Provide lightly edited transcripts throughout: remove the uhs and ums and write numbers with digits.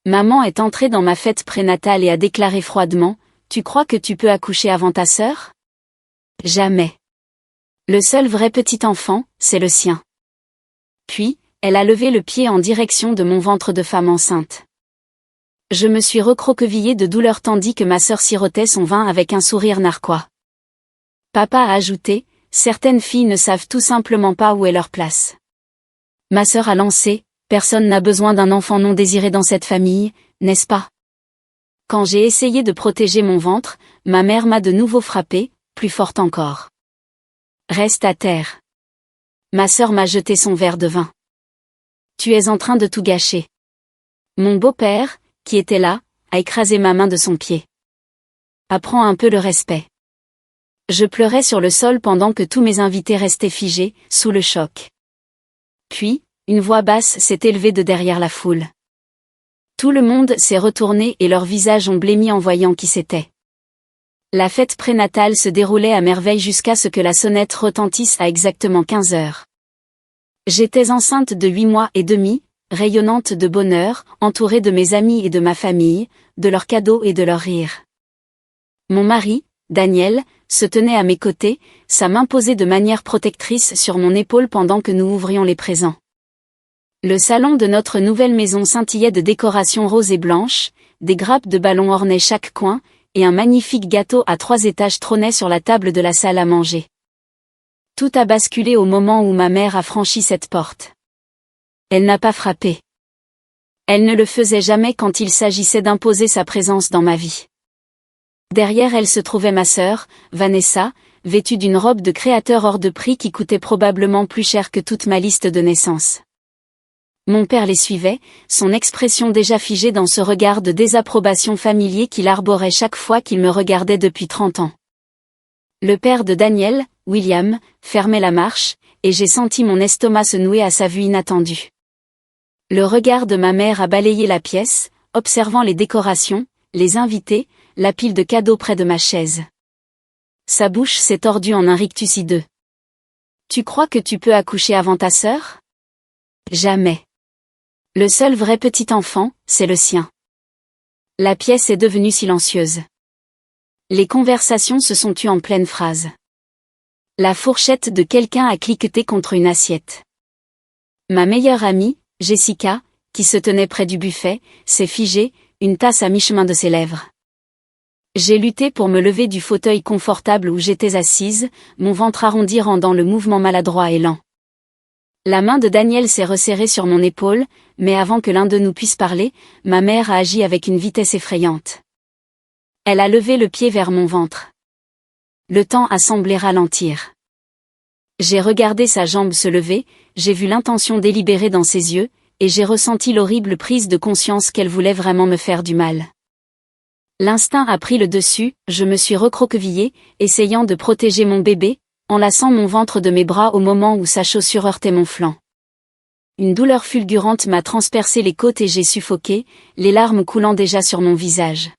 Maman est entrée dans ma fête prénatale et a déclaré froidement, « Tu crois que tu peux accoucher avant ta sœur ? » Jamais. Le seul vrai petit enfant, c'est le sien. Puis, elle a levé le pied en direction de mon ventre de femme enceinte. Je me suis recroquevillée de douleur tandis que ma sœur sirotait son vin avec un sourire narquois. Papa a ajouté, « Certaines filles ne savent tout simplement pas où est leur place. » Ma sœur a lancé, « Personne n'a besoin d'un enfant non désiré dans cette famille, n'est-ce pas ?» Quand j'ai essayé de protéger mon ventre, ma mère m'a de nouveau frappée, plus forte encore. « Reste à terre. » Ma sœur m'a jeté son verre de vin. « Tu es en train de tout gâcher. » Mon beau-père, qui était là, a écrasé ma main de son pied. « Apprends un peu le respect. » Je pleurais sur le sol pendant que tous mes invités restaient figés, sous le choc. Puis, une voix basse s'est élevée de derrière la foule. Tout le monde s'est retourné et leurs visages ont blêmi en voyant qui c'était. La fête prénatale se déroulait à merveille jusqu'à ce que la sonnette retentisse à exactement 15 heures. J'étais enceinte de 8 mois et demi, rayonnante de bonheur, entourée de mes amis et de ma famille, de leurs cadeaux et de leurs rires. Mon mari, Daniel, se tenait à mes côtés, sa main posée de manière protectrice sur mon épaule pendant que nous ouvrions les présents. Le salon de notre nouvelle maison scintillait de décorations roses et blanches, des grappes de ballons ornaient chaque coin, et un magnifique gâteau à 3 étages trônait sur la table de la salle à manger. Tout a basculé au moment où ma mère a franchi cette porte. Elle n'a pas frappé. Elle ne le faisait jamais quand il s'agissait d'imposer sa présence dans ma vie. Derrière elle se trouvait ma sœur, Vanessa, vêtue d'une robe de créateur hors de prix qui coûtait probablement plus cher que toute ma liste de naissance. Mon père les suivait, son expression déjà figée dans ce regard de désapprobation familier qu'il arborait chaque fois qu'il me regardait depuis 30 ans. Le père de Daniel, William, fermait la marche, et j'ai senti mon estomac se nouer à sa vue inattendue. Le regard de ma mère a balayé la pièce, observant les décorations, les invités, la pile de cadeaux près de ma chaise. Sa bouche s'est tordue en un rictus hideux. « Tu crois que tu peux accoucher avant ta sœur ? » Jamais. Le seul vrai petit enfant, c'est le sien. La pièce est devenue silencieuse. Les conversations se sont tues en pleine phrase. La fourchette de quelqu'un a cliqueté contre une assiette. Ma meilleure amie, Jessica, qui se tenait près du buffet, s'est figée, une tasse à mi-chemin de ses lèvres. J'ai lutté pour me lever du fauteuil confortable où j'étais assise, mon ventre arrondi rendant le mouvement maladroit et lent. La main de Daniel s'est resserrée sur mon épaule, mais avant que l'un de nous puisse parler, ma mère a agi avec une vitesse effrayante. Elle a levé le pied vers mon ventre. Le temps a semblé ralentir. J'ai regardé sa jambe se lever, j'ai vu l'intention délibérée dans ses yeux, et j'ai ressenti l'horrible prise de conscience qu'elle voulait vraiment me faire du mal. L'instinct a pris le dessus, je me suis recroquevillée, essayant de protéger mon bébé, enlaçant mon ventre de mes bras au moment où sa chaussure heurtait mon flanc. Une douleur fulgurante m'a transpercé les côtes et j'ai suffoqué, les larmes coulant déjà sur mon visage.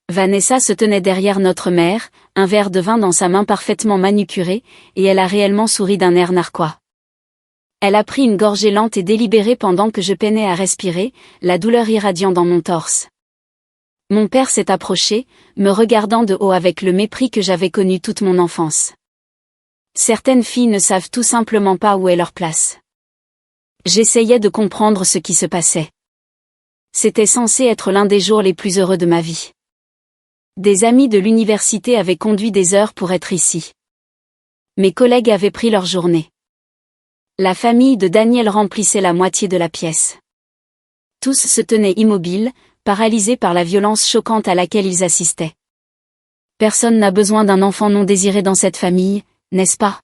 Vanessa se tenait derrière notre mère, un verre de vin dans sa main parfaitement manucurée, et elle a réellement souri d'un air narquois. Elle a pris une gorgée lente et délibérée pendant que je peinais à respirer, la douleur irradiant dans mon torse. Mon père s'est approché, me regardant de haut avec le mépris que j'avais connu toute mon enfance. Certaines filles ne savent tout simplement pas où est leur place. J'essayais de comprendre ce qui se passait. C'était censé être l'un des jours les plus heureux de ma vie. Des amis de l'université avaient conduit des heures pour être ici. Mes collègues avaient pris leur journée. La famille de Daniel remplissait la moitié de la pièce. Tous se tenaient immobiles, paralysés par la violence choquante à laquelle ils assistaient. Personne n'a besoin d'un enfant non désiré dans cette famille, n'est-ce pas ?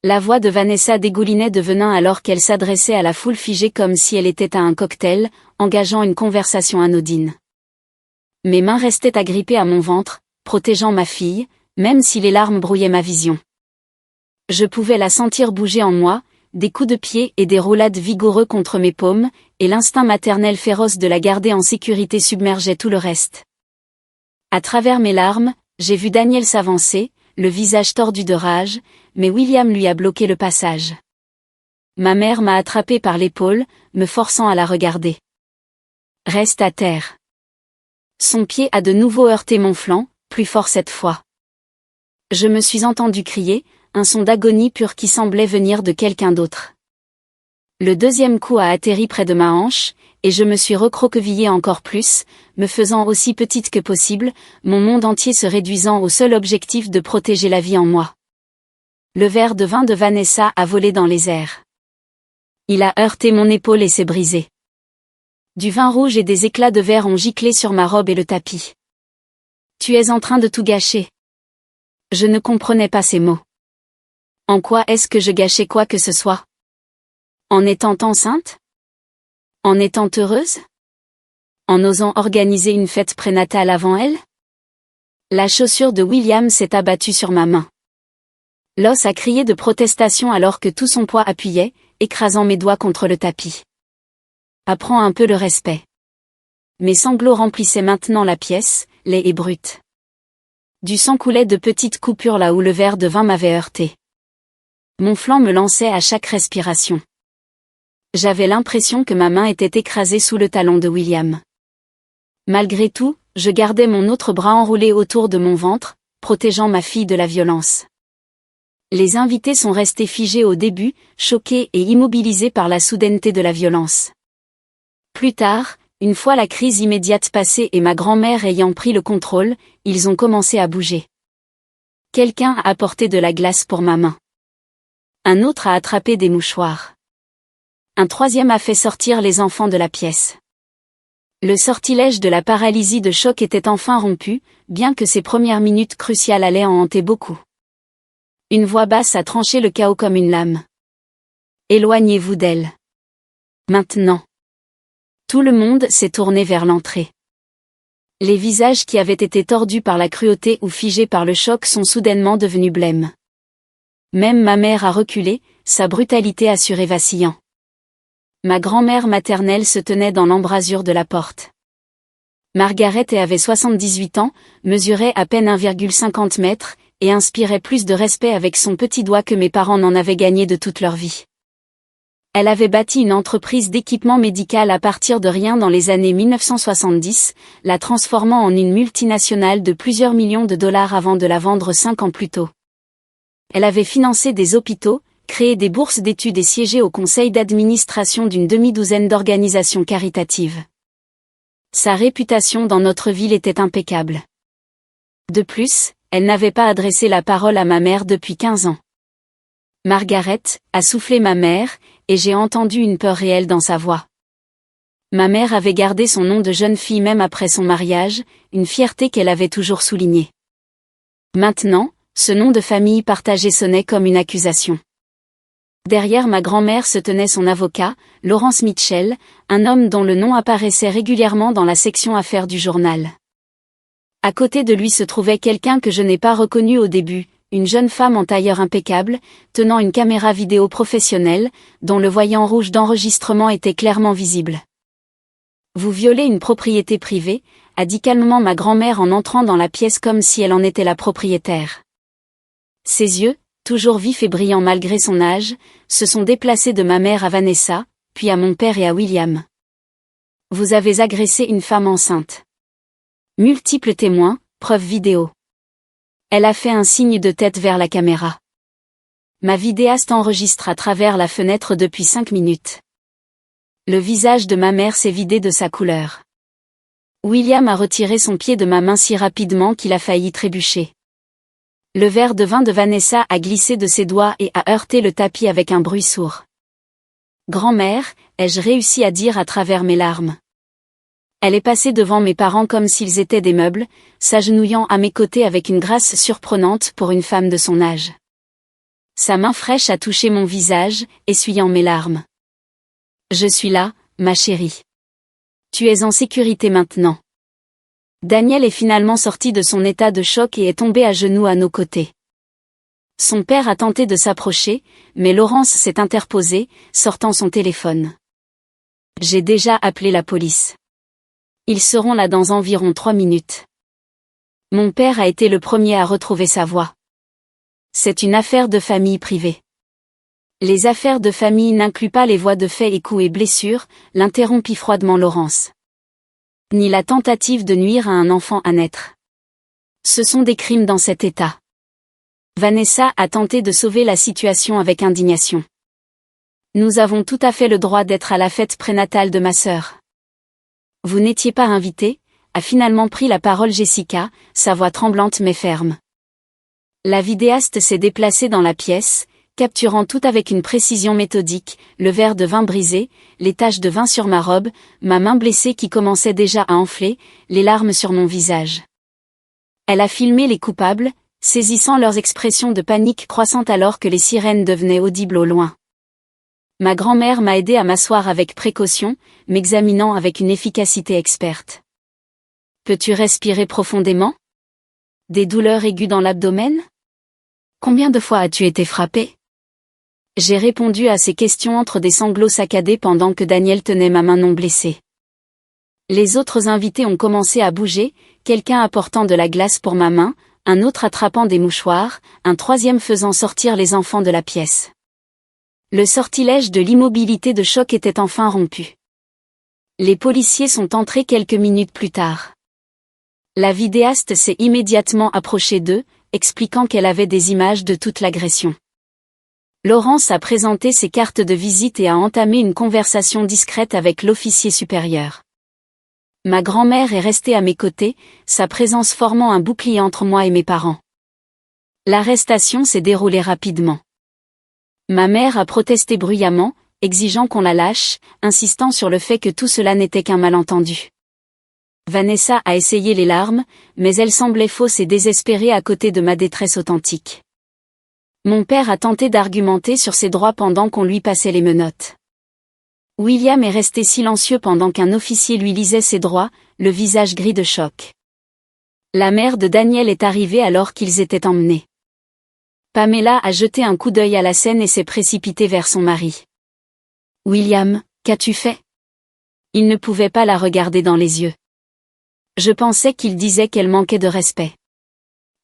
La voix de Vanessa dégoulinait de venin alors qu'elle s'adressait à la foule figée comme si elle était à un cocktail, engageant une conversation anodine. Mes mains restaient agrippées à mon ventre, protégeant ma fille, même si les larmes brouillaient ma vision. Je pouvais la sentir bouger en moi, des coups de pied et des roulades vigoureux contre mes paumes, et l'instinct maternel féroce de la garder en sécurité submergeait tout le reste. À travers mes larmes, j'ai vu Daniel s'avancer, le visage tordu de rage, mais William lui a bloqué le passage. Ma mère m'a attrapé par l'épaule, me forçant à la regarder. Reste à terre. Son pied a de nouveau heurté mon flanc, plus fort cette fois. Je me suis entendu crier, un son d'agonie pure qui semblait venir de quelqu'un d'autre. Le deuxième coup a atterri près de ma hanche, et je me suis recroquevillée encore plus, me faisant aussi petite que possible, mon monde entier se réduisant au seul objectif de protéger la vie en moi. Le verre de vin de Vanessa a volé dans les airs. Il a heurté mon épaule et s'est brisé. Du vin rouge et des éclats de verre ont giclé sur ma robe et le tapis. Tu es en train de tout gâcher. Je ne comprenais pas ces mots. En quoi est-ce que je gâchais quoi que ce soit? En étant enceinte? En étant heureuse? En osant organiser une fête prénatale avant elle? La chaussure de William s'est abattue sur ma main. L'os a crié de protestation alors que tout son poids appuyait, écrasant mes doigts contre le tapis. Apprends un peu le respect. Mes sanglots remplissaient maintenant la pièce, laids et bruts. Du sang coulait de petites coupures là où le verre de vin m'avait heurté. Mon flanc me lançait à chaque respiration. J'avais l'impression que ma main était écrasée sous le talon de William. Malgré tout, je gardais mon autre bras enroulé autour de mon ventre, protégeant ma fille de la violence. Les invités sont restés figés au début, choqués et immobilisés par la soudaineté de la violence. Plus tard, une fois la crise immédiate passée et ma grand-mère ayant pris le contrôle, ils ont commencé à bouger. Quelqu'un a apporté de la glace pour ma main. Un autre a attrapé des mouchoirs. Un troisième a fait sortir les enfants de la pièce. Le sortilège de la paralysie de choc était enfin rompu, bien que ces premières minutes cruciales allaient en hanter beaucoup. Une voix basse a tranché le chaos comme une lame. Éloignez-vous d'elle. Maintenant. Tout le monde s'est tourné vers l'entrée. Les visages qui avaient été tordus par la cruauté ou figés par le choc sont soudainement devenus blêmes. Même ma mère a reculé, sa brutalité assurée vacillant. Ma grand-mère maternelle se tenait dans l'embrasure de la porte. Margaret avait 78 ans, mesurait à peine 1,50 m, et inspirait plus de respect avec son petit doigt que mes parents n'en avaient gagné de toute leur vie. Elle avait bâti une entreprise d'équipement médical à partir de rien dans les années 1970, la transformant en une multinationale de plusieurs millions de dollars avant de la vendre 5 ans plus tôt. Elle avait financé des hôpitaux, créé des bourses d'études et siégé au conseil d'administration d'une demi-douzaine d'organisations caritatives. Sa réputation dans notre ville était impeccable. De plus, elle n'avait pas adressé la parole à ma mère depuis 15 ans. Margaret, a soufflé ma mère, et j'ai entendu une peur réelle dans sa voix. Ma mère avait gardé son nom de jeune fille même après son mariage, une fierté qu'elle avait toujours soulignée. Maintenant, ce nom de famille partagé sonnait comme une accusation. Derrière ma grand-mère se tenait son avocat, Lawrence Mitchell, un homme dont le nom apparaissait régulièrement dans la section affaires du journal. À côté de lui se trouvait quelqu'un que je n'ai pas reconnu au début, une jeune femme en tailleur impeccable, tenant une caméra vidéo professionnelle, dont le voyant rouge d'enregistrement était clairement visible. « Vous violez une propriété privée », a dit calmement ma grand-mère en entrant dans la pièce comme si elle en était la propriétaire. Ses yeux, toujours vifs et brillants malgré son âge, se sont déplacés de ma mère à Vanessa, puis à mon père et à William. « Vous avez agressé une femme enceinte. » Multiples témoins, preuves vidéo. Elle a fait un signe de tête vers la caméra. Ma vidéaste enregistre à travers la fenêtre depuis 5 minutes. Le visage de ma mère s'est vidé de sa couleur. William a retiré son pied de ma main si rapidement qu'il a failli trébucher. Le verre de vin de Vanessa a glissé de ses doigts et a heurté le tapis avec un bruit sourd. « Grand-mère », ai-je réussi à dire à travers mes larmes. Elle est passée devant mes parents comme s'ils étaient des meubles, s'agenouillant à mes côtés avec une grâce surprenante pour une femme de son âge. Sa main fraîche a touché mon visage, essuyant mes larmes. « Je suis là, ma chérie. Tu es en sécurité maintenant. » Daniel est finalement sorti de son état de choc et est tombé à genoux à nos côtés. Son père a tenté de s'approcher, mais Laurence s'est interposée, sortant son téléphone. « J'ai déjà appelé la police. Ils seront là dans environ 3 minutes. » Mon père a été le premier à retrouver sa voix. « C'est une affaire de famille privée. » « Les affaires de famille n'incluent pas les voies de fait et coups et blessures, » l'interrompit froidement Laurence. ni la tentative de nuire à un enfant à naître. Ce sont des crimes dans cet état. Vanessa a tenté de sauver la situation avec indignation. Nous avons tout à fait le droit d'être à la fête prénatale de ma sœur. Vous n'étiez pas invité, a finalement pris la parole Jessica, sa voix tremblante mais ferme. La vidéaste s'est déplacée dans la pièce, capturant tout avec une précision méthodique, le verre de vin brisé, les taches de vin sur ma robe, ma main blessée qui commençait déjà à enfler, les larmes sur mon visage. Elle a filmé les coupables, saisissant leurs expressions de panique croissante alors que les sirènes devenaient audibles au loin. Ma grand-mère m'a aidé à m'asseoir avec précaution, m'examinant avec une efficacité experte. Peux-tu respirer profondément? Des douleurs aiguës dans l'abdomen? Combien de fois as-tu été frappé? J'ai répondu à ces questions entre des sanglots saccadés pendant que Daniel tenait ma main non blessée. Les autres invités ont commencé à bouger, quelqu'un apportant de la glace pour ma main, un autre attrapant des mouchoirs, un troisième faisant sortir les enfants de la pièce. Le sortilège de l'immobilité de choc était enfin rompu. Les policiers sont entrés quelques minutes plus tard. La vidéaste s'est immédiatement approchée d'eux, expliquant qu'elle avait des images de toute l'agression. Laurence a présenté ses cartes de visite et a entamé une conversation discrète avec l'officier supérieur. Ma grand-mère est restée à mes côtés, sa présence formant un bouclier entre moi et mes parents. L'arrestation s'est déroulée rapidement. Ma mère a protesté bruyamment, exigeant qu'on la lâche, insistant sur le fait que tout cela n'était qu'un malentendu. Vanessa a essayé les larmes, mais elle semblait fausse et désespérée à côté de ma détresse authentique. Mon père a tenté d'argumenter sur ses droits pendant qu'on lui passait les menottes. William est resté silencieux pendant qu'un officier lui lisait ses droits, le visage gris de choc. La mère de Daniel est arrivée alors qu'ils étaient emmenés. Pamela a jeté un coup d'œil à la scène et s'est précipitée vers son mari. « William, qu'as-tu fait ?» Il ne pouvait pas la regarder dans les yeux. Je pensais qu'il disait qu'elle manquait de respect.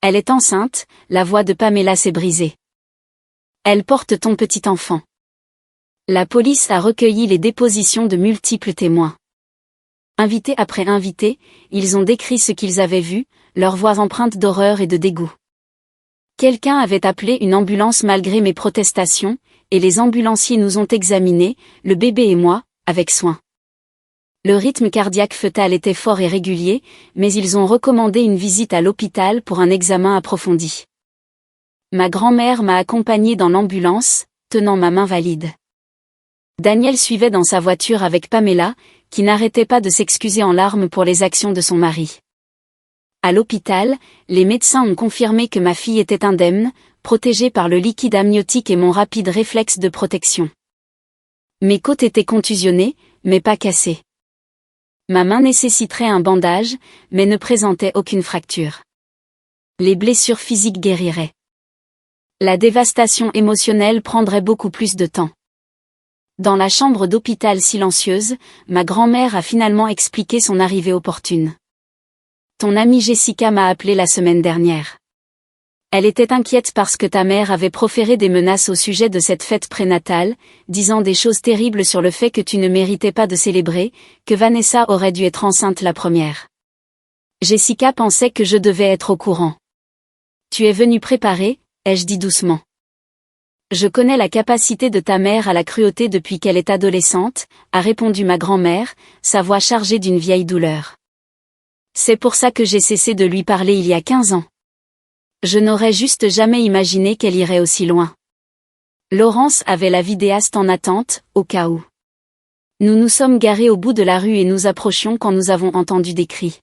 Elle est enceinte, la voix de Pamela s'est brisée. Elle porte ton petit enfant. La police a recueilli les dépositions de multiples témoins. Invité après invité, ils ont décrit ce qu'ils avaient vu, leurs voix empreintes d'horreur et de dégoût. Quelqu'un avait appelé une ambulance malgré mes protestations, et les ambulanciers nous ont examinés, le bébé et moi, avec soin. Le rythme cardiaque fœtal était fort et régulier, mais ils ont recommandé une visite à l'hôpital pour un examen approfondi. Ma grand-mère m'a accompagnée dans l'ambulance, tenant ma main valide. Daniel suivait dans sa voiture avec Pamela, qui n'arrêtait pas de s'excuser en larmes pour les actions de son mari. À l'hôpital, les médecins ont confirmé que ma fille était indemne, protégée par le liquide amniotique et mon rapide réflexe de protection. Mes côtes étaient contusionnées, mais pas cassées. Ma main nécessiterait un bandage, mais ne présentait aucune fracture. Les blessures physiques guériraient. La dévastation émotionnelle prendrait beaucoup plus de temps. Dans la chambre d'hôpital silencieuse, ma grand-mère a finalement expliqué son arrivée opportune. Ton amie Jessica m'a appelé la semaine dernière. Elle était inquiète parce que ta mère avait proféré des menaces au sujet de cette fête prénatale, disant des choses terribles sur le fait que tu ne méritais pas de célébrer, que Vanessa aurait dû être enceinte la première. Jessica pensait que je devais être au courant. Tu es venue préparer, ai-je dit doucement. Je connais la capacité de ta mère à la cruauté depuis qu'elle est adolescente, a répondu ma grand-mère, sa voix chargée d'une vieille douleur. C'est pour ça que j'ai cessé de lui parler il y a 15 ans. Je n'aurais juste jamais imaginé qu'elle irait aussi loin. Laurence avait la vidéaste en attente, au cas où. Nous nous sommes garés au bout de la rue et nous approchions quand nous avons entendu des cris.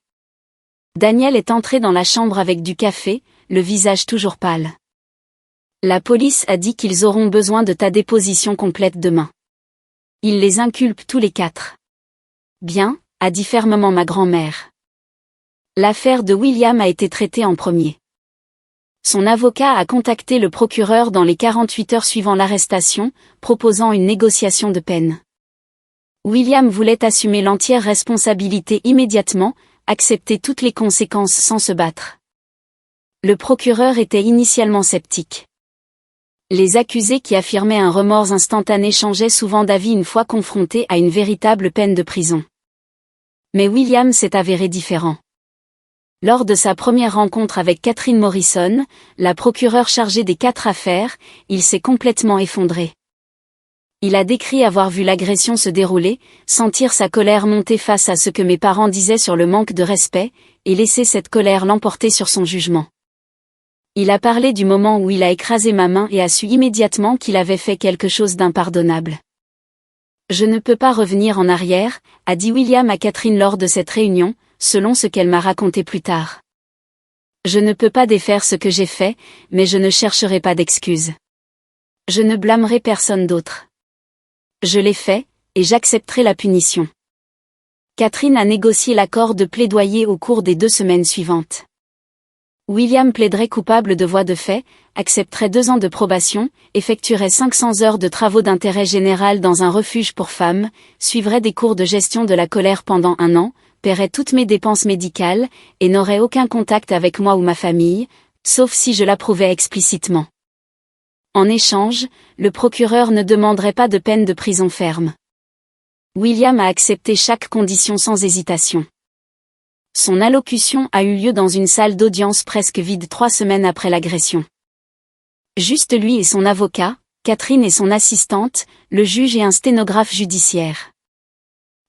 Daniel est entré dans la chambre avec du café, le visage toujours pâle. La police a dit qu'ils auront besoin de ta déposition complète demain. Ils les inculpent tous les 4. Bien, a dit fermement ma grand-mère. L'affaire de William a été traitée en premier. Son avocat a contacté le procureur dans les 48 heures suivant l'arrestation, proposant une négociation de peine. William voulait assumer l'entière responsabilité immédiatement, accepter toutes les conséquences sans se battre. Le procureur était initialement sceptique. Les accusés qui affirmaient un remords instantané changeaient souvent d'avis une fois confrontés à une véritable peine de prison. Mais William s'est avéré différent. Lors de sa première rencontre avec Catherine Morrison, la procureure chargée des 4 affaires, il s'est complètement effondré. Il a décrit avoir vu l'agression se dérouler, sentir sa colère monter face à ce que mes parents disaient sur le manque de respect, et laisser cette colère l'emporter sur son jugement. Il a parlé du moment où il a écrasé ma main et a su immédiatement qu'il avait fait quelque chose d'impardonnable. Je ne peux pas revenir en arrière, a dit William à Catherine lors de cette réunion, selon ce qu'elle m'a raconté plus tard. Je ne peux pas défaire ce que j'ai fait, mais je ne chercherai pas d'excuses. Je ne blâmerai personne d'autre. Je l'ai fait, et j'accepterai la punition. Catherine a négocié l'accord de plaidoyer au cours des 2 semaines suivantes. William plaiderait coupable de voies de fait, accepterait 2 ans de probation, effectuerait 500 heures de travaux d'intérêt général dans un refuge pour femmes, suivrait des cours de gestion de la colère pendant 1 an, paierait toutes mes dépenses médicales, et n'aurait aucun contact avec moi ou ma famille, sauf si je l'approuvais explicitement. En échange, le procureur ne demanderait pas de peine de prison ferme. William a accepté chaque condition sans hésitation. Son allocution a eu lieu dans une salle d'audience presque vide 3 semaines après l'agression. Juste lui et son avocat, Catherine et son assistante, le juge et un sténographe judiciaire.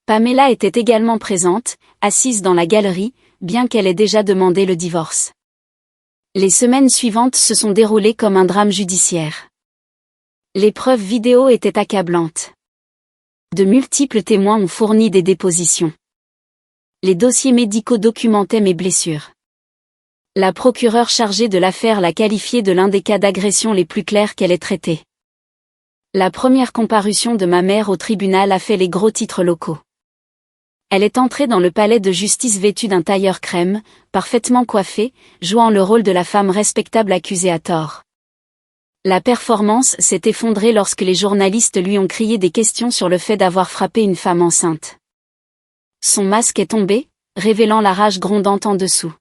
Pamela était également présente, assise dans la galerie, bien qu'elle ait déjà demandé le divorce. Les semaines suivantes se sont déroulées comme un drame judiciaire. Les preuves vidéo étaient accablantes. De multiples témoins ont fourni des dépositions. Les dossiers médicaux documentaient mes blessures. La procureure chargée de l'affaire l'a qualifié de l'un des cas d'agression les plus clairs qu'elle ait traités. La première comparution de ma mère au tribunal a fait les gros titres locaux. Elle est entrée dans le palais de justice vêtue d'un tailleur crème, parfaitement coiffée, jouant le rôle de la femme respectable accusée à tort. La performance s'est effondrée lorsque les journalistes lui ont crié des questions sur le fait d'avoir frappé une femme enceinte. Son masque est tombé, révélant la rage grondante en dessous.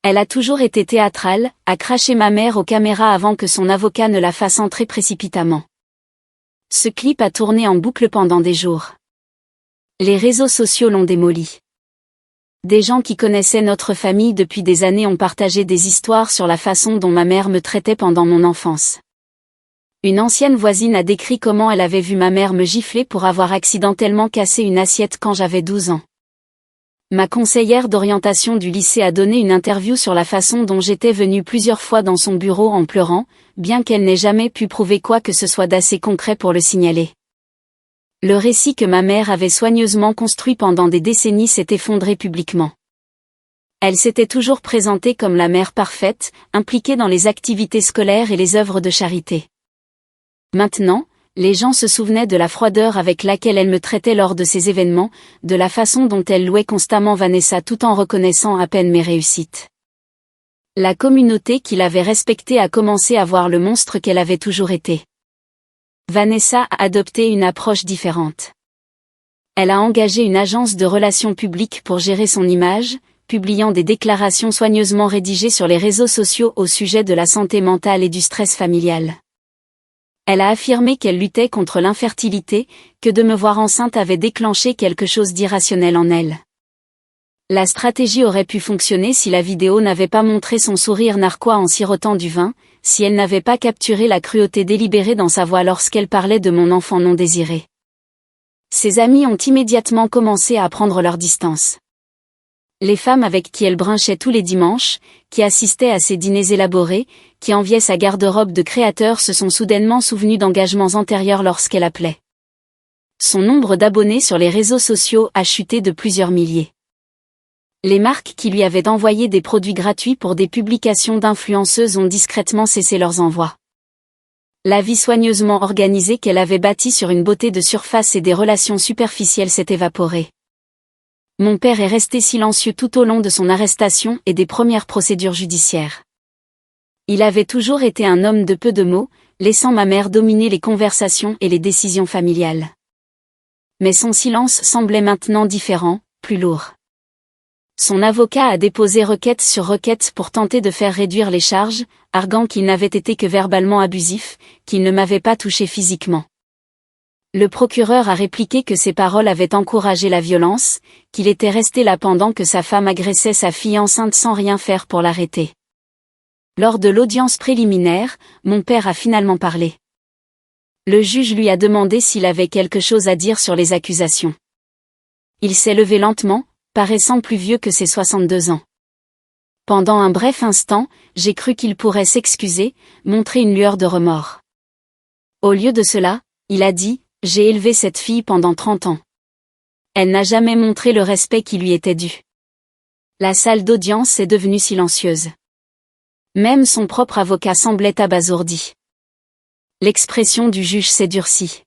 Elle a toujours été théâtrale, a craché ma mère aux caméras avant que son avocat ne la fasse entrer précipitamment. Ce clip a tourné en boucle pendant des jours. Les réseaux sociaux l'ont démoli. Des gens qui connaissaient notre famille depuis des années ont partagé des histoires sur la façon dont ma mère me traitait pendant mon enfance. Une ancienne voisine a décrit comment elle avait vu ma mère me gifler pour avoir accidentellement cassé une assiette quand j'avais 12 ans. Ma conseillère d'orientation du lycée a donné une interview sur la façon dont j'étais venue plusieurs fois dans son bureau en pleurant, bien qu'elle n'ait jamais pu prouver quoi que ce soit d'assez concret pour le signaler. Le récit que ma mère avait soigneusement construit pendant des décennies s'est effondré publiquement. Elle s'était toujours présentée comme la mère parfaite, impliquée dans les activités scolaires et les œuvres de charité. Maintenant, les gens se souvenaient de la froideur avec laquelle elle me traitait lors de ces événements, de la façon dont elle louait constamment Vanessa tout en reconnaissant à peine mes réussites. La communauté qui l'avait respectée a commencé à voir le monstre qu'elle avait toujours été. Vanessa a adopté une approche différente. Elle a engagé une agence de relations publiques pour gérer son image, publiant des déclarations soigneusement rédigées sur les réseaux sociaux au sujet de la santé mentale et du stress familial. Elle a affirmé qu'elle luttait contre l'infertilité, que de me voir enceinte avait déclenché quelque chose d'irrationnel en elle. La stratégie aurait pu fonctionner si la vidéo n'avait pas montré son sourire narquois en sirotant du vin, si elle n'avait pas capturé la cruauté délibérée dans sa voix lorsqu'elle parlait de mon enfant non désiré. Ses amis ont immédiatement commencé à prendre leur distance. Les femmes avec qui elle brinchait tous les dimanches, qui assistaient à ses dîners élaborés, qui enviaient sa garde-robe de créateur se sont soudainement souvenues d'engagements antérieurs lorsqu'elle appelait. Son nombre d'abonnés sur les réseaux sociaux a chuté de plusieurs milliers. Les marques qui lui avaient envoyé des produits gratuits pour des publications d'influenceuses ont discrètement cessé leurs envois. La vie soigneusement organisée qu'elle avait bâtie sur une beauté de surface et des relations superficielles s'est évaporée. Mon père est resté silencieux tout au long de son arrestation et des premières procédures judiciaires. Il avait toujours été un homme de peu de mots, laissant ma mère dominer les conversations et les décisions familiales. Mais son silence semblait maintenant différent, plus lourd. Son avocat a déposé requête sur requête pour tenter de faire réduire les charges, arguant qu'il n'avait été que verbalement abusif, qu'il ne m'avait pas touché physiquement. Le procureur a répliqué que ses paroles avaient encouragé la violence, qu'il était resté là pendant que sa femme agressait sa fille enceinte sans rien faire pour l'arrêter. Lors de l'audience préliminaire, mon père a finalement parlé. Le juge lui a demandé s'il avait quelque chose à dire sur les accusations. Il s'est levé lentement, paraissant plus vieux que ses 62 ans. Pendant un bref instant, j'ai cru qu'il pourrait s'excuser, montrer une lueur de remords. Au lieu de cela, il a dit: « J'ai élevé cette fille pendant 30 ans. Elle n'a jamais montré le respect qui lui était dû. » La salle d'audience est devenue silencieuse. Même son propre avocat semblait abasourdi. L'expression du juge s'est durcie.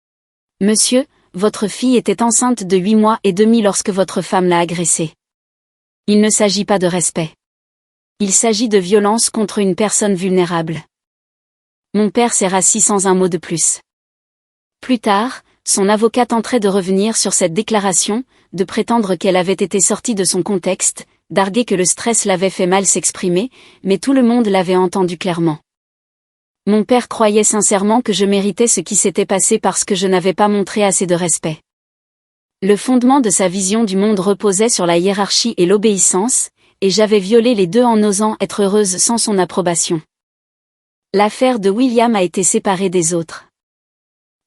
« Monsieur, votre fille était enceinte de 8 mois et demi lorsque votre femme l'a agressée. Il ne s'agit pas de respect. Il s'agit de violence contre une personne vulnérable. » Mon père s'est rassis sans un mot de plus. Plus tard, son avocat tenterait de revenir sur cette déclaration, de prétendre qu'elle avait été sortie de son contexte, d'arguer que le stress l'avait fait mal s'exprimer, mais tout le monde l'avait entendu clairement. Mon père croyait sincèrement que je méritais ce qui s'était passé parce que je n'avais pas montré assez de respect. Le fondement de sa vision du monde reposait sur la hiérarchie et l'obéissance, et j'avais violé les deux en osant être heureuse sans son approbation. L'affaire de William a été séparée des autres.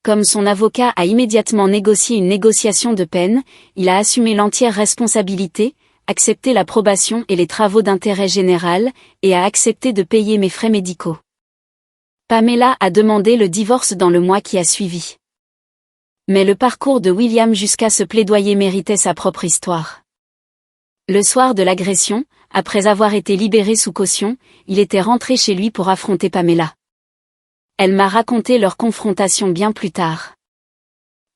Comme son avocat a immédiatement négocié une négociation de peine, il a assumé l'entière responsabilité, accepté la probation et les travaux d'intérêt général, et a accepté de payer mes frais médicaux. Pamela a demandé le divorce dans le mois qui a suivi. Mais le parcours de William jusqu'à ce plaidoyer méritait sa propre histoire. Le soir de l'agression, après avoir été libéré sous caution, il était rentré chez lui pour affronter Pamela. Elle m'a raconté leur confrontation bien plus tard.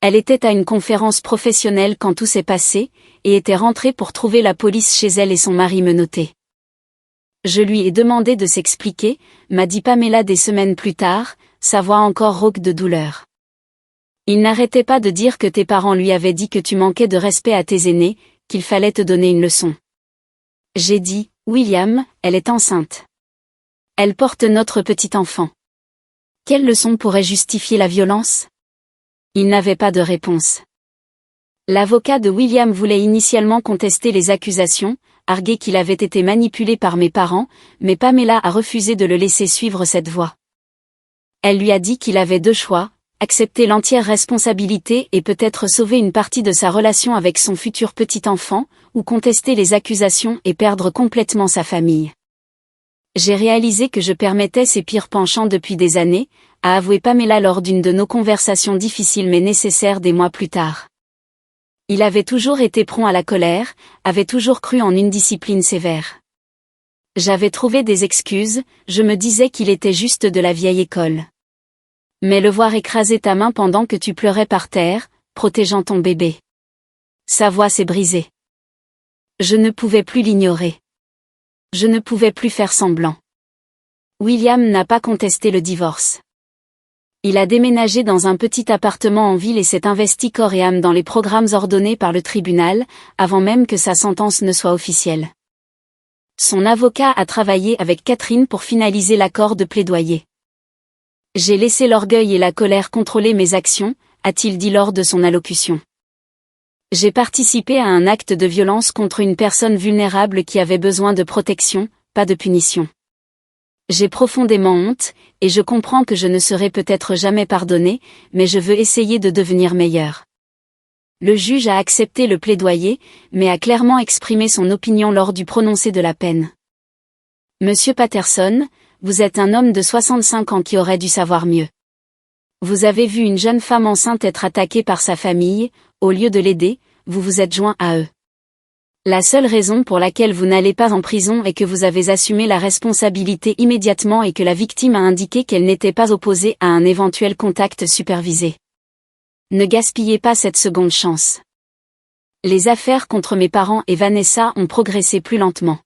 Elle était à une conférence professionnelle quand tout s'est passé, et était rentrée pour trouver la police chez elle et son mari menotté. Je lui ai demandé de s'expliquer, m'a dit Pamela des semaines plus tard, sa voix encore rauque de douleur. Il n'arrêtait pas de dire que tes parents lui avaient dit que tu manquais de respect à tes aînés, qu'il fallait te donner une leçon. J'ai dit, William, elle est enceinte. Elle porte notre petit enfant. Quelle leçon pourrait justifier la violence? Il n'avait pas de réponse. L'avocat de William voulait initialement contester les accusations, arguer qu'il avait été manipulé par mes parents, mais Pamela a refusé de le laisser suivre cette voie. Elle lui a dit qu'il avait deux choix, accepter l'entière responsabilité et peut-être sauver une partie de sa relation avec son futur petit-enfant, ou contester les accusations et perdre complètement sa famille. J'ai réalisé que je permettais ses pires penchants depuis des années, a avoué Pamela lors d'une de nos conversations difficiles mais nécessaires des mois plus tard. Il avait toujours été prompt à la colère, avait toujours cru en une discipline sévère. J'avais trouvé des excuses, je me disais qu'il était juste de la vieille école. Mais le voir écraser ta main pendant que tu pleurais par terre, protégeant ton bébé. Sa voix s'est brisée. Je ne pouvais plus l'ignorer. Je ne pouvais plus faire semblant. William n'a pas contesté le divorce. Il a déménagé dans un petit appartement en ville et s'est investi corps et âme dans les programmes ordonnés par le tribunal, avant même que sa sentence ne soit officielle. Son avocat a travaillé avec Catherine pour finaliser l'accord de plaidoyer. J'ai laissé l'orgueil et la colère contrôler mes actions, a-t-il dit lors de son allocution. J'ai participé à un acte de violence contre une personne vulnérable qui avait besoin de protection, pas de punition. J'ai profondément honte, et je comprends que je ne serai peut-être jamais pardonné, mais je veux essayer de devenir meilleur. Le juge a accepté le plaidoyer, mais a clairement exprimé son opinion lors du prononcé de la peine. Monsieur Patterson, vous êtes un homme de 65 ans qui aurait dû savoir mieux. Vous avez vu une jeune femme enceinte être attaquée par sa famille, au lieu de l'aider, vous vous êtes joint à eux. La seule raison pour laquelle vous n'allez pas en prison est que vous avez assumé la responsabilité immédiatement et que la victime a indiqué qu'elle n'était pas opposée à un éventuel contact supervisé. Ne gaspillez pas cette seconde chance. Les affaires contre mes parents et Vanessa ont progressé plus lentement.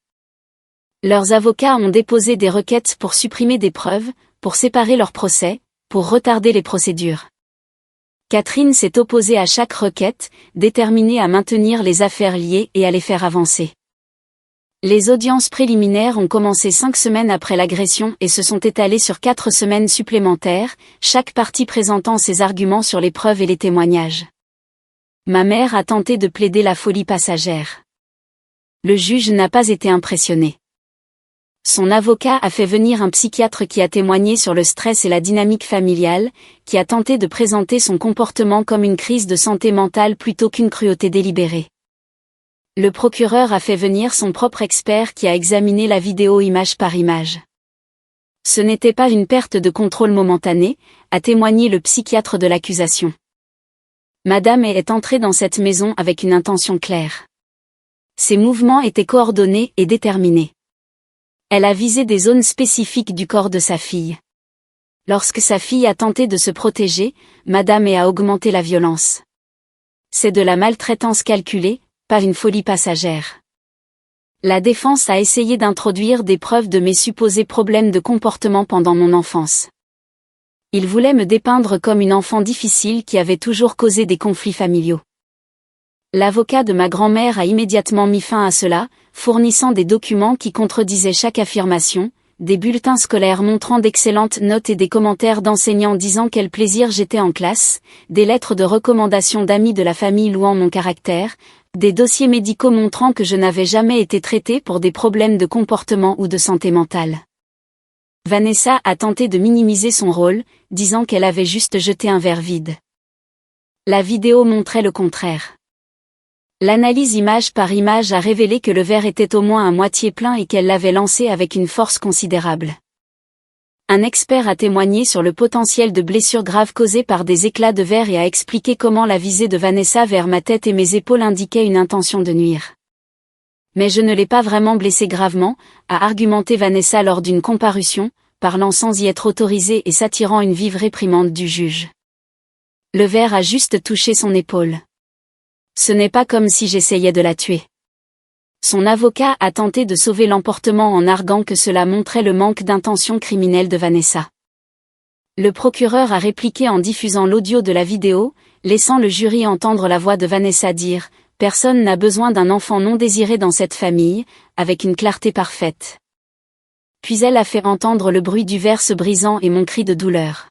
Leurs avocats ont déposé des requêtes pour supprimer des preuves, pour séparer leur procès, pour retarder les procédures. Catherine s'est opposée à chaque requête, déterminée à maintenir les affaires liées et à les faire avancer. Les audiences préliminaires ont commencé 5 semaines après l'agression et se sont étalées sur 4 semaines supplémentaires, chaque partie présentant ses arguments sur les preuves et les témoignages. Ma mère a tenté de plaider la folie passagère. Le juge n'a pas été impressionné. Son avocat a fait venir un psychiatre qui a témoigné sur le stress et la dynamique familiale, qui a tenté de présenter son comportement comme une crise de santé mentale plutôt qu'une cruauté délibérée. Le procureur a fait venir son propre expert qui a examiné la vidéo image par image. Ce n'était pas une perte de contrôle momentanée, a témoigné le psychiatre de l'accusation. Madame est entrée dans cette maison avec une intention claire. Ses mouvements étaient coordonnés et déterminés. Elle a visé des zones spécifiques du corps de sa fille. Lorsque sa fille a tenté de se protéger, Madame a augmenté la violence. C'est de la maltraitance calculée, pas une folie passagère. La défense a essayé d'introduire des preuves de mes supposés problèmes de comportement pendant mon enfance. Il voulait me dépeindre comme une enfant difficile qui avait toujours causé des conflits familiaux. L'avocat de ma grand-mère a immédiatement mis fin à cela, fournissant des documents qui contredisaient chaque affirmation, des bulletins scolaires montrant d'excellentes notes et des commentaires d'enseignants disant quel plaisir j'étais en classe, des lettres de recommandation d'amis de la famille louant mon caractère, des dossiers médicaux montrant que je n'avais jamais été traitée pour des problèmes de comportement ou de santé mentale. Vanessa a tenté de minimiser son rôle, disant qu'elle avait juste jeté un verre vide. La vidéo montrait le contraire. L'analyse image par image a révélé que le verre était au moins à moitié plein et qu'elle l'avait lancé avec une force considérable. Un expert a témoigné sur le potentiel de blessures graves causées par des éclats de verre et a expliqué comment la visée de Vanessa vers ma tête et mes épaules indiquait une intention de nuire. Mais je ne l'ai pas vraiment blessée gravement, a argumenté Vanessa lors d'une comparution, parlant sans y être autorisée et s'attirant une vive réprimande du juge. Le verre a juste touché son épaule. Ce n'est pas comme si j'essayais de la tuer. Son avocat a tenté de sauver l'emportement en arguant que cela montrait le manque d'intention criminelle de Vanessa. Le procureur a répliqué en diffusant l'audio de la vidéo, laissant le jury entendre la voix de Vanessa dire « Personne n'a besoin d'un enfant non désiré dans cette famille », avec une clarté parfaite. Puis elle a fait entendre le bruit du verre se brisant et mon cri de douleur.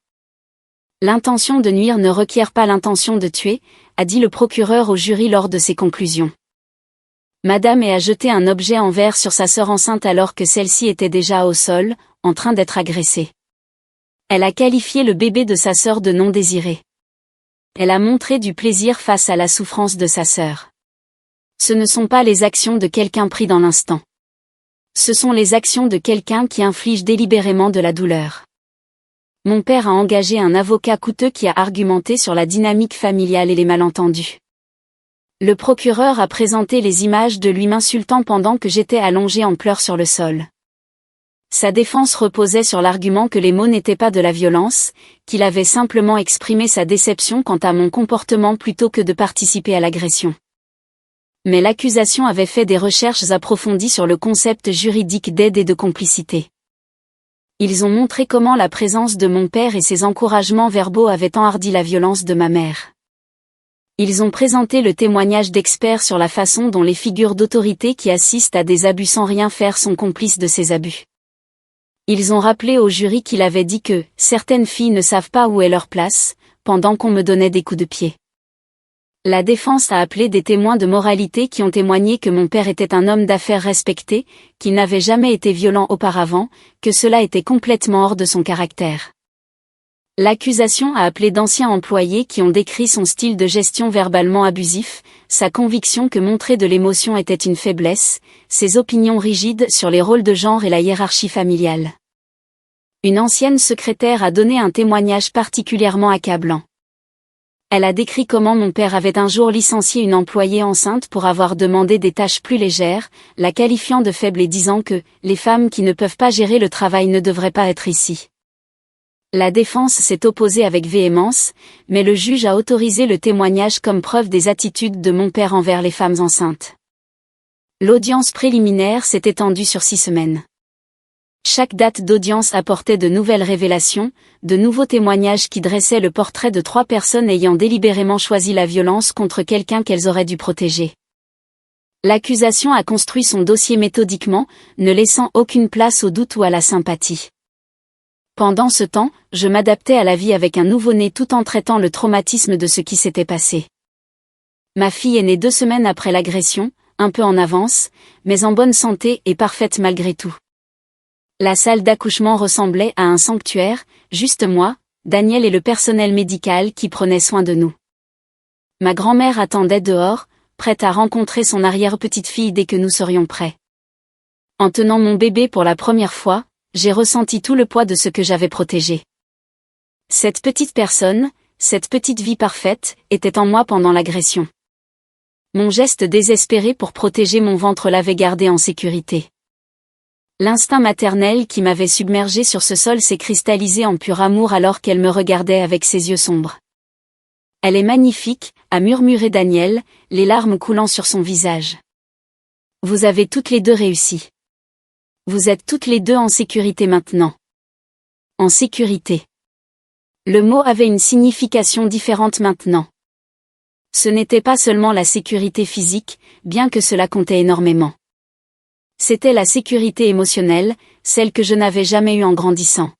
L'intention de nuire ne requiert pas l'intention de tuer, a dit le procureur au jury lors de ses conclusions. Madame a jeté un objet en verre sur sa sœur enceinte alors que celle-ci était déjà au sol, en train d'être agressée. Elle a qualifié le bébé de sa sœur de non désiré. Elle a montré du plaisir face à la souffrance de sa sœur. Ce ne sont pas les actions de quelqu'un pris dans l'instant. Ce sont les actions de quelqu'un qui inflige délibérément de la douleur. Mon père a engagé un avocat coûteux qui a argumenté sur la dynamique familiale et les malentendus. Le procureur a présenté les images de lui m'insultant pendant que j'étais allongée en pleurs sur le sol. Sa défense reposait sur l'argument que les mots n'étaient pas de la violence, qu'il avait simplement exprimé sa déception quant à mon comportement plutôt que de participer à l'agression. Mais l'accusation avait fait des recherches approfondies sur le concept juridique d'aide et de complicité. Ils ont montré comment la présence de mon père et ses encouragements verbaux avaient enhardi la violence de ma mère. Ils ont présenté le témoignage d'experts sur la façon dont les figures d'autorité qui assistent à des abus sans rien faire sont complices de ces abus. Ils ont rappelé au jury qu'il avait dit que « certaines filles ne savent pas où est leur place », pendant qu'on me donnait des coups de pied. La défense a appelé des témoins de moralité qui ont témoigné que mon père était un homme d'affaires respecté, qu'il n'avait jamais été violent auparavant, que cela était complètement hors de son caractère. L'accusation a appelé d'anciens employés qui ont décrit son style de gestion verbalement abusif, sa conviction que montrer de l'émotion était une faiblesse, ses opinions rigides sur les rôles de genre et la hiérarchie familiale. Une ancienne secrétaire a donné un témoignage particulièrement accablant. Elle a décrit comment mon père avait un jour licencié une employée enceinte pour avoir demandé des tâches plus légères, la qualifiant de faible et disant que « les femmes qui ne peuvent pas gérer le travail ne devraient pas être ici ». La défense s'est opposée avec véhémence, mais le juge a autorisé le témoignage comme preuve des attitudes de mon père envers les femmes enceintes. L'audience préliminaire s'est étendue sur 6 semaines. Chaque date d'audience apportait de nouvelles révélations, de nouveaux témoignages qui dressaient le portrait de 3 personnes ayant délibérément choisi la violence contre quelqu'un qu'elles auraient dû protéger. L'accusation a construit son dossier méthodiquement, ne laissant aucune place au doute ou à la sympathie. Pendant ce temps, je m'adaptais à la vie avec un nouveau-né tout en traitant le traumatisme de ce qui s'était passé. Ma fille est née 2 semaines après l'agression, un peu en avance, mais en bonne santé et parfaite malgré tout. La salle d'accouchement ressemblait à un sanctuaire, juste moi, Daniel et le personnel médical qui prenait soin de nous. Ma grand-mère attendait dehors, prête à rencontrer son arrière-petite-fille dès que nous serions prêts. En tenant mon bébé pour la première fois, j'ai ressenti tout le poids de ce que j'avais protégé. Cette petite personne, cette petite vie parfaite, était en moi pendant l'agression. Mon geste désespéré pour protéger mon ventre l'avait gardé en sécurité. L'instinct maternel qui m'avait submergé sur ce sol s'est cristallisé en pur amour alors qu'elle me regardait avec ses yeux sombres. Elle est magnifique, a murmuré Daniel, les larmes coulant sur son visage. Vous avez toutes les deux réussi. Vous êtes toutes les deux en sécurité maintenant. En sécurité. Le mot avait une signification différente maintenant. Ce n'était pas seulement la sécurité physique, bien que cela comptait énormément. C'était la sécurité émotionnelle, celle que je n'avais jamais eue en grandissant.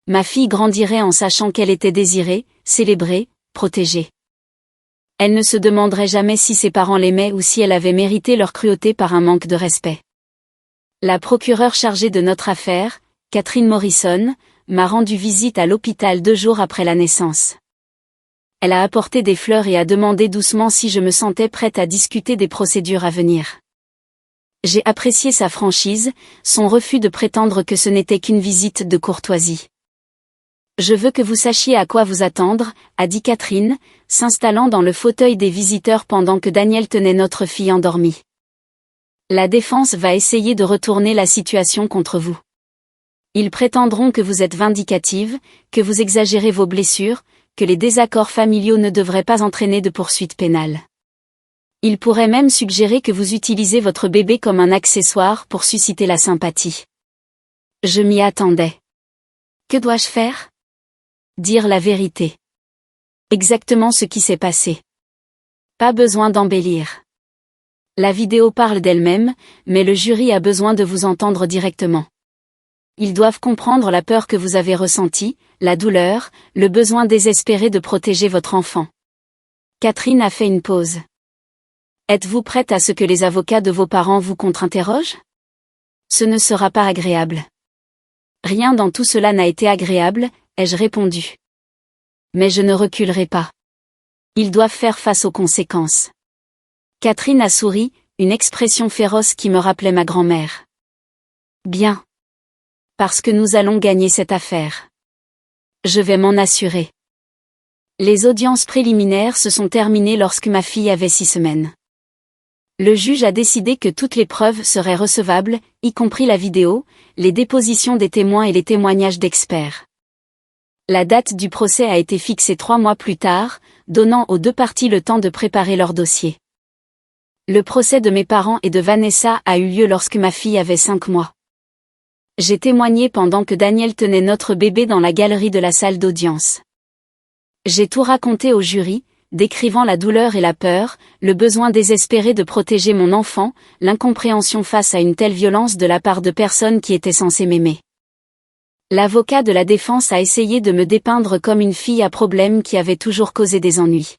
Ma fille grandirait en sachant qu'elle était désirée, célébrée, protégée. Elle ne se demanderait jamais si ses parents l'aimaient ou si elle avait mérité leur cruauté par un manque de respect. La procureure chargée de notre affaire, Catherine Morrison, m'a rendu visite à l'hôpital 2 jours après la naissance. Elle a apporté des fleurs et a demandé doucement si je me sentais prête à discuter des procédures à venir. J'ai apprécié sa franchise, son refus de prétendre que ce n'était qu'une visite de courtoisie. Je veux que vous sachiez à quoi vous attendre, a dit Catherine, s'installant dans le fauteuil des visiteurs pendant que Daniel tenait notre fille endormie. La défense va essayer de retourner la situation contre vous. Ils prétendront que vous êtes vindicative, que vous exagérez vos blessures, que les désaccords familiaux ne devraient pas entraîner de poursuites pénales. Ils pourraient même suggérer que vous utilisez votre bébé comme un accessoire pour susciter la sympathie. Je m'y attendais. Que dois-je faire ? Dire la vérité. Exactement ce qui s'est passé. Pas besoin d'embellir. La vidéo parle d'elle-même, mais le jury a besoin de vous entendre directement. Ils doivent comprendre la peur que vous avez ressentie, la douleur, le besoin désespéré de protéger votre enfant. Catherine a fait une pause. Êtes-vous prête à ce que les avocats de vos parents vous contre-interrogent ? Ce ne sera pas agréable. Rien dans tout cela n'a été agréable, ai-je répondu. Mais je ne reculerai pas. Ils doivent faire face aux conséquences. Catherine a souri, une expression féroce qui me rappelait ma grand-mère. Bien. Parce que nous allons gagner cette affaire. Je vais m'en assurer. Les audiences préliminaires se sont terminées lorsque ma fille avait 6 semaines. Le juge a décidé que toutes les preuves seraient recevables, y compris la vidéo, les dépositions des témoins et les témoignages d'experts. La date du procès a été fixée 3 mois plus tard, donnant aux 2 parties le temps de préparer leur dossier. Le procès de mes parents et de Vanessa a eu lieu lorsque ma fille avait 5 mois. J'ai témoigné pendant que Daniel tenait notre bébé dans la galerie de la salle d'audience. J'ai tout raconté au jury, décrivant la douleur et la peur, le besoin désespéré de protéger mon enfant, l'incompréhension face à une telle violence de la part de personnes qui étaient censées m'aimer. L'avocat de la défense a essayé de me dépeindre comme une fille à problème qui avait toujours causé des ennuis.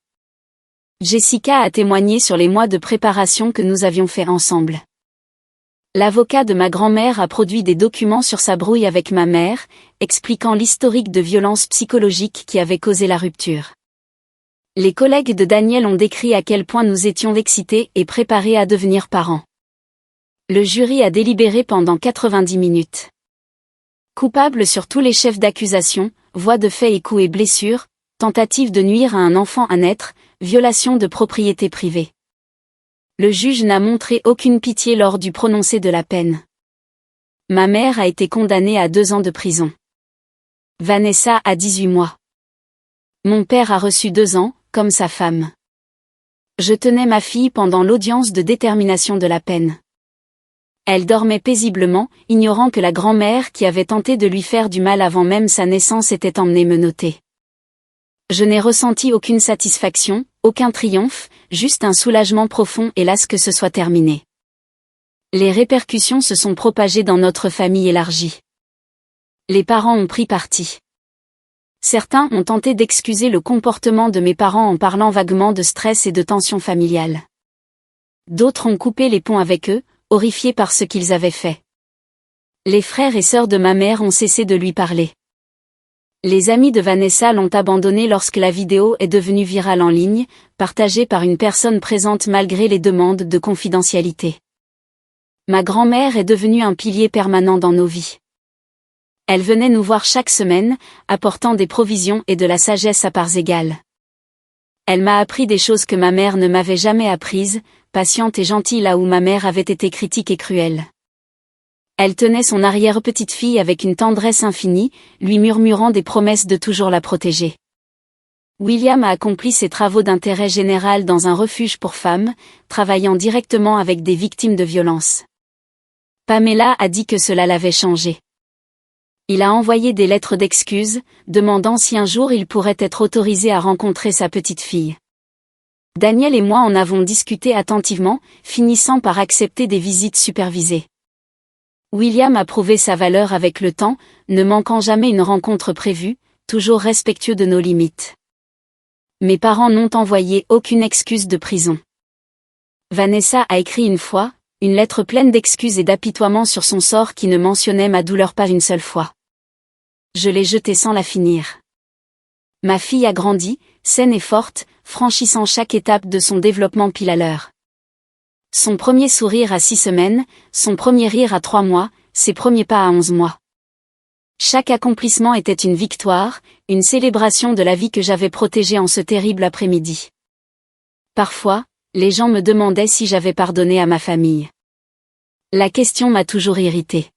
Jessica a témoigné sur les mois de préparation que nous avions fait ensemble. L'avocat de ma grand-mère a produit des documents sur sa brouille avec ma mère, expliquant l'historique de violence psychologique qui avait causé la rupture. Les collègues de Daniel ont décrit à quel point nous étions excités et préparés à devenir parents. Le jury a délibéré pendant 90 minutes. Coupable sur tous les chefs d'accusation, voies de fait et coups et blessures, tentative de nuire à un enfant à naître, violation de propriété privée. Le juge n'a montré aucune pitié lors du prononcé de la peine. Ma mère a été condamnée à 2 ans de prison. Vanessa a 18 mois. Mon père a reçu 2 ans, comme sa femme. Je tenais ma fille pendant l'audience de détermination de la peine. Elle dormait paisiblement, ignorant que la grand-mère qui avait tenté de lui faire du mal avant même sa naissance était emmenée menottée. Je n'ai ressenti aucune satisfaction, aucun triomphe, juste un soulagement profond et las que ce soit terminé. Les répercussions se sont propagées dans notre famille élargie. Les parents ont pris parti. Certains ont tenté d'excuser le comportement de mes parents en parlant vaguement de stress et de tension familiale. D'autres ont coupé les ponts avec eux, horrifiés par ce qu'ils avaient fait. Les frères et sœurs de ma mère ont cessé de lui parler. Les amis de Vanessa l'ont abandonné lorsque la vidéo est devenue virale en ligne, partagée par une personne présente malgré les demandes de confidentialité. Ma grand-mère est devenue un pilier permanent dans nos vies. Elle venait nous voir chaque semaine, apportant des provisions et de la sagesse à parts égales. Elle m'a appris des choses que ma mère ne m'avait jamais apprises, patiente et gentille là où ma mère avait été critique et cruelle. Elle tenait son arrière-petite-fille avec une tendresse infinie, lui murmurant des promesses de toujours la protéger. William a accompli ses travaux d'intérêt général dans un refuge pour femmes, travaillant directement avec des victimes de violences. Pamela a dit que cela l'avait changé. Il a envoyé des lettres d'excuses, demandant si un jour il pourrait être autorisé à rencontrer sa petite-fille. Daniel et moi en avons discuté attentivement, finissant par accepter des visites supervisées. William a prouvé sa valeur avec le temps, ne manquant jamais une rencontre prévue, toujours respectueux de nos limites. Mes parents n'ont envoyé aucune excuse de prison. Vanessa a écrit une fois, une lettre pleine d'excuses et d'apitoiement sur son sort qui ne mentionnait ma douleur pas une seule fois. Je l'ai jetée sans la finir. Ma fille a grandi, saine et forte, franchissant chaque étape de son développement pile à l'heure. Son premier sourire à 6 semaines, son premier rire à 3 mois, ses premiers pas à 11 mois. Chaque accomplissement était une victoire, une célébration de la vie que j'avais protégée en ce terrible après-midi. Parfois, les gens me demandaient si j'avais pardonné à ma famille. La question m'a toujours irritée.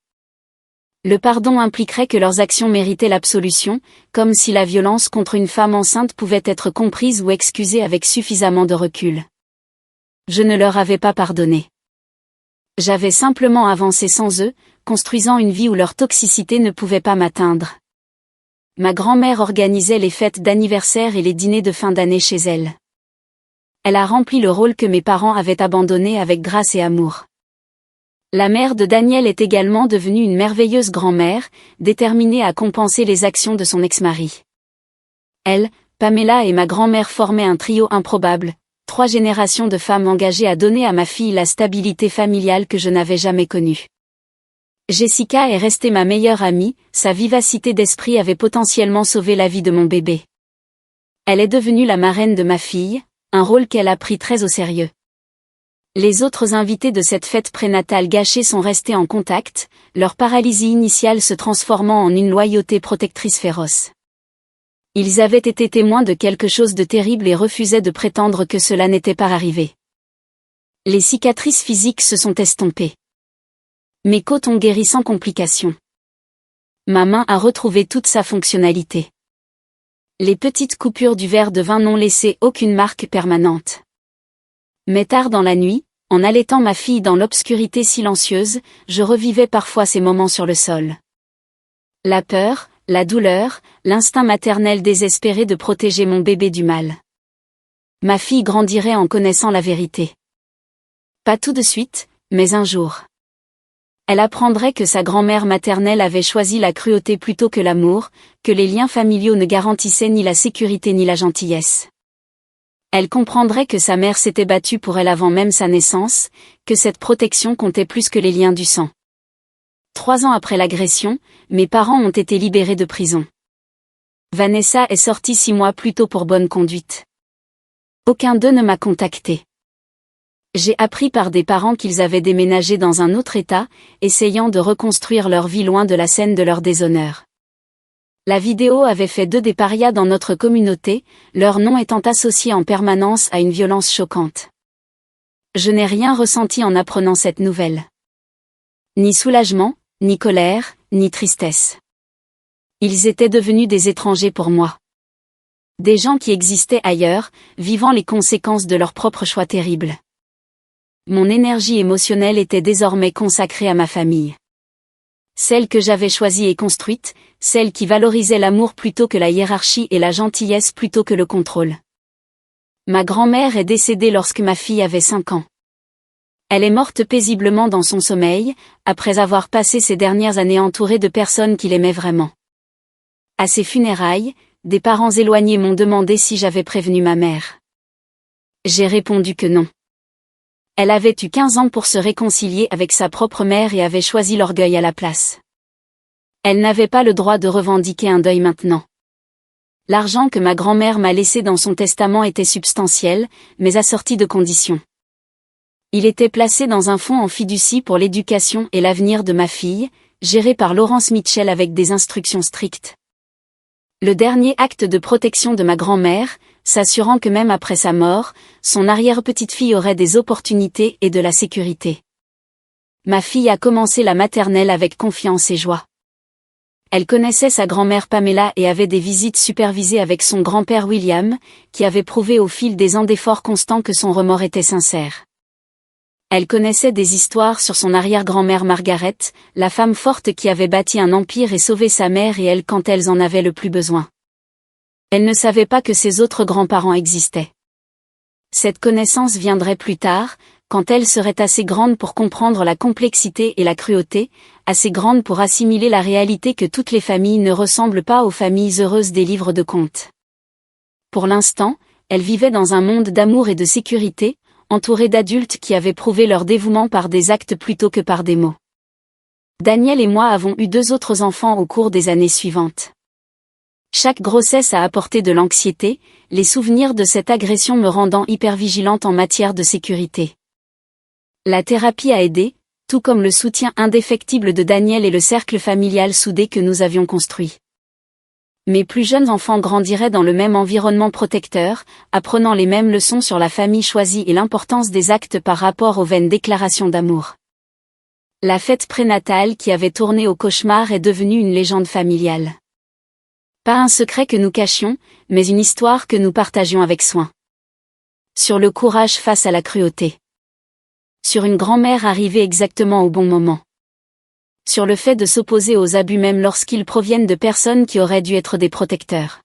Le pardon impliquerait que leurs actions méritaient l'absolution, comme si la violence contre une femme enceinte pouvait être comprise ou excusée avec suffisamment de recul. Je ne leur avais pas pardonné. J'avais simplement avancé sans eux, construisant une vie où leur toxicité ne pouvait pas m'atteindre. Ma grand-mère organisait les fêtes d'anniversaire et les dîners de fin d'année chez elle. Elle a rempli le rôle que mes parents avaient abandonné avec grâce et amour. La mère de Daniel est également devenue une merveilleuse grand-mère, déterminée à compenser les actions de son ex-mari. Elle, Pamela et ma grand-mère formaient un trio improbable, 3 générations de femmes engagées à donner à ma fille la stabilité familiale que je n'avais jamais connue. Jessica est restée ma meilleure amie, sa vivacité d'esprit avait potentiellement sauvé la vie de mon bébé. Elle est devenue la marraine de ma fille, un rôle qu'elle a pris très au sérieux. Les autres invités de cette fête prénatale gâchée sont restés en contact, leur paralysie initiale se transformant en une loyauté protectrice féroce. Ils avaient été témoins de quelque chose de terrible et refusaient de prétendre que cela n'était pas arrivé. Les cicatrices physiques se sont estompées. Mes côtes ont guéri sans complications. Ma main a retrouvé toute sa fonctionnalité. Les petites coupures du verre de vin n'ont laissé aucune marque permanente. Mais tard dans la nuit, en allaitant ma fille dans l'obscurité silencieuse, je revivais parfois ces moments sur le sol. La peur, la douleur, l'instinct maternel désespéré de protéger mon bébé du mal. Ma fille grandirait en connaissant la vérité. Pas tout de suite, mais un jour. Elle apprendrait que sa grand-mère maternelle avait choisi la cruauté plutôt que l'amour, que les liens familiaux ne garantissaient ni la sécurité ni la gentillesse. Elle comprendrait que sa mère s'était battue pour elle avant même sa naissance, que cette protection comptait plus que les liens du sang. 3 ans après l'agression, mes parents ont été libérés de prison. Vanessa est sortie 6 mois plus tôt pour bonne conduite. Aucun d'eux ne m'a contacté. J'ai appris par des parents qu'ils avaient déménagé dans un autre état, essayant de reconstruire leur vie loin de la scène de leur déshonneur. La vidéo avait fait d'eux des parias dans notre communauté, leur nom étant associé en permanence à une violence choquante. Je n'ai rien ressenti en apprenant cette nouvelle. Ni soulagement, ni colère, ni tristesse. Ils étaient devenus des étrangers pour moi. Des gens qui existaient ailleurs, vivant les conséquences de leurs propres choix terribles. Mon énergie émotionnelle était désormais consacrée à ma famille. Celle que j'avais choisie et construite, celle qui valorisait l'amour plutôt que la hiérarchie et la gentillesse plutôt que le contrôle. Ma grand-mère est décédée lorsque ma fille avait 5 ans. Elle est morte paisiblement dans son sommeil, après avoir passé ses dernières années entourée de personnes qu'il aimait vraiment. À ses funérailles, des parents éloignés m'ont demandé si j'avais prévenu ma mère. J'ai répondu que non. Elle avait eu 15 ans pour se réconcilier avec sa propre mère et avait choisi l'orgueil à la place. Elle n'avait pas le droit de revendiquer un deuil maintenant. L'argent que ma grand-mère m'a laissé dans son testament était substantiel, mais assorti de conditions. Il était placé dans un fonds en fiducie pour l'éducation et l'avenir de ma fille, géré par Laurence Mitchell avec des instructions strictes. Le dernier acte de protection de ma grand-mère, s'assurant que même après sa mort, son arrière-petite-fille aurait des opportunités et de la sécurité. Ma fille a commencé la maternelle avec confiance et joie. Elle connaissait sa grand-mère Pamela et avait des visites supervisées avec son grand-père William, qui avait prouvé au fil des ans d'efforts constants que son remords était sincère. Elle connaissait des histoires sur son arrière-grand-mère Margaret, la femme forte qui avait bâti un empire et sauvé sa mère et elle quand elles en avaient le plus besoin. Elle ne savait pas que ses autres grands-parents existaient. Cette connaissance viendrait plus tard, quand elle serait assez grande pour comprendre la complexité et la cruauté, assez grande pour assimiler la réalité que toutes les familles ne ressemblent pas aux familles heureuses des livres de contes. Pour l'instant, elle vivait dans un monde d'amour et de sécurité, entourée d'adultes qui avaient prouvé leur dévouement par des actes plutôt que par des mots. Daniel et moi avons eu 2 autres enfants au cours des années suivantes. Chaque grossesse a apporté de l'anxiété, les souvenirs de cette agression me rendant hypervigilante en matière de sécurité. La thérapie a aidé, tout comme le soutien indéfectible de Daniel et le cercle familial soudé que nous avions construit. Mes plus jeunes enfants grandiraient dans le même environnement protecteur, apprenant les mêmes leçons sur la famille choisie et l'importance des actes par rapport aux vaines déclarations d'amour. La fête prénatale qui avait tourné au cauchemar est devenue une légende familiale. Pas un secret que nous cachions, mais une histoire que nous partagions avec soin. Sur le courage face à la cruauté. Sur une grand-mère arrivée exactement au bon moment. Sur le fait de s'opposer aux abus même lorsqu'ils proviennent de personnes qui auraient dû être des protecteurs.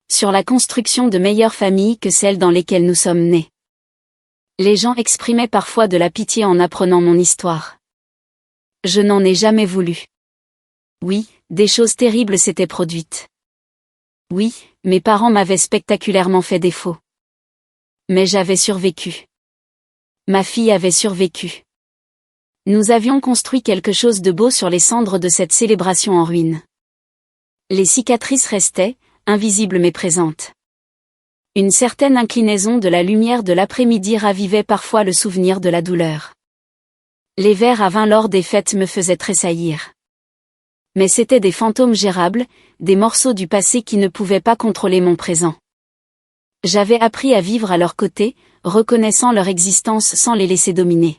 Sur la construction de meilleures familles que celles dans lesquelles nous sommes nés. Les gens exprimaient parfois de la pitié en apprenant mon histoire. Je n'en ai jamais voulu. Oui, des choses terribles s'étaient produites. Oui, mes parents m'avaient spectaculairement fait défaut. Mais j'avais survécu. Ma fille avait survécu. Nous avions construit quelque chose de beau sur les cendres de cette célébration en ruine. Les cicatrices restaient, invisibles mais présentes. Une certaine inclinaison de la lumière de l'après-midi ravivait parfois le souvenir de la douleur. Les verres à vin lors des fêtes me faisaient tressaillir. Mais c'étaient des fantômes gérables, des morceaux du passé qui ne pouvaient pas contrôler mon présent. J'avais appris à vivre à leur côté, reconnaissant leur existence sans les laisser dominer.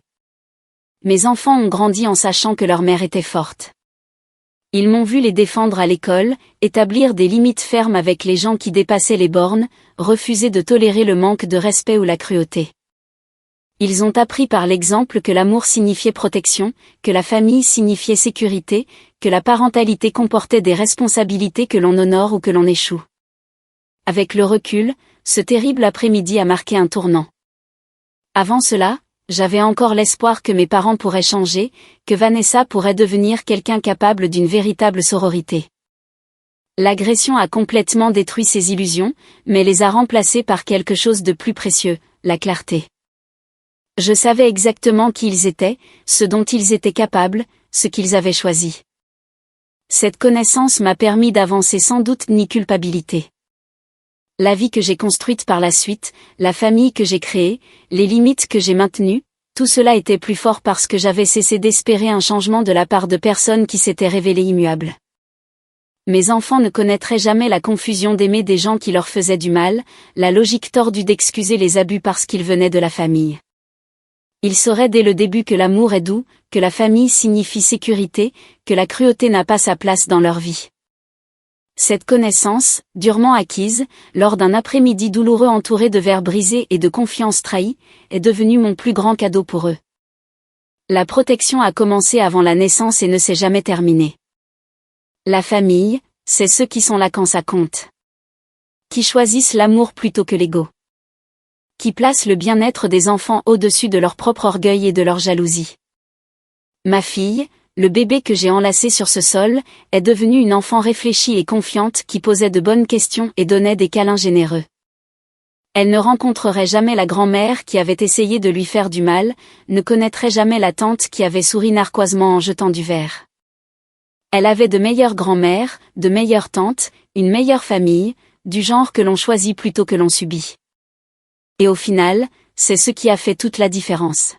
Mes enfants ont grandi en sachant que leur mère était forte. Ils m'ont vu les défendre à l'école, établir des limites fermes avec les gens qui dépassaient les bornes, refuser de tolérer le manque de respect ou la cruauté. Ils ont appris par l'exemple que l'amour signifiait protection, que la famille signifiait sécurité, que la parentalité comportait des responsabilités que l'on honore ou que l'on échoue. Avec le recul, ce terrible après-midi a marqué un tournant. Avant cela, j'avais encore l'espoir que mes parents pourraient changer, que Vanessa pourrait devenir quelqu'un capable d'une véritable sororité. L'agression a complètement détruit ces illusions, mais les a remplacées par quelque chose de plus précieux, la clarté. Je savais exactement qui ils étaient, ce dont ils étaient capables, ce qu'ils avaient choisi. Cette connaissance m'a permis d'avancer sans doute ni culpabilité. La vie que j'ai construite par la suite, la famille que j'ai créée, les limites que j'ai maintenues, tout cela était plus fort parce que j'avais cessé d'espérer un changement de la part de personnes qui s'étaient révélées immuables. Mes enfants ne connaîtraient jamais la confusion d'aimer des gens qui leur faisaient du mal, la logique tordue d'excuser les abus parce qu'ils venaient de la famille. Ils sauraient dès le début que l'amour est doux, que la famille signifie sécurité, que la cruauté n'a pas sa place dans leur vie. Cette connaissance, durement acquise, lors d'un après-midi douloureux entouré de verres brisés et de confiance trahie, est devenue mon plus grand cadeau pour eux. La protection a commencé avant la naissance et ne s'est jamais terminée. La famille, c'est ceux qui sont là quand ça compte. Qui choisissent l'amour plutôt que l'ego. Qui placent le bien-être des enfants au-dessus de leur propre orgueil et de leur jalousie. Ma fille, le bébé que j'ai enlacé sur ce sol, est devenue une enfant réfléchie et confiante qui posait de bonnes questions et donnait des câlins généreux. Elle ne rencontrerait jamais la grand-mère qui avait essayé de lui faire du mal, ne connaîtrait jamais la tante qui avait souri narquoisement en jetant du verre. Elle avait de meilleures grand-mères, de meilleures tantes, une meilleure famille, du genre que l'on choisit plutôt que l'on subit. Et au final, c'est ce qui a fait toute la différence.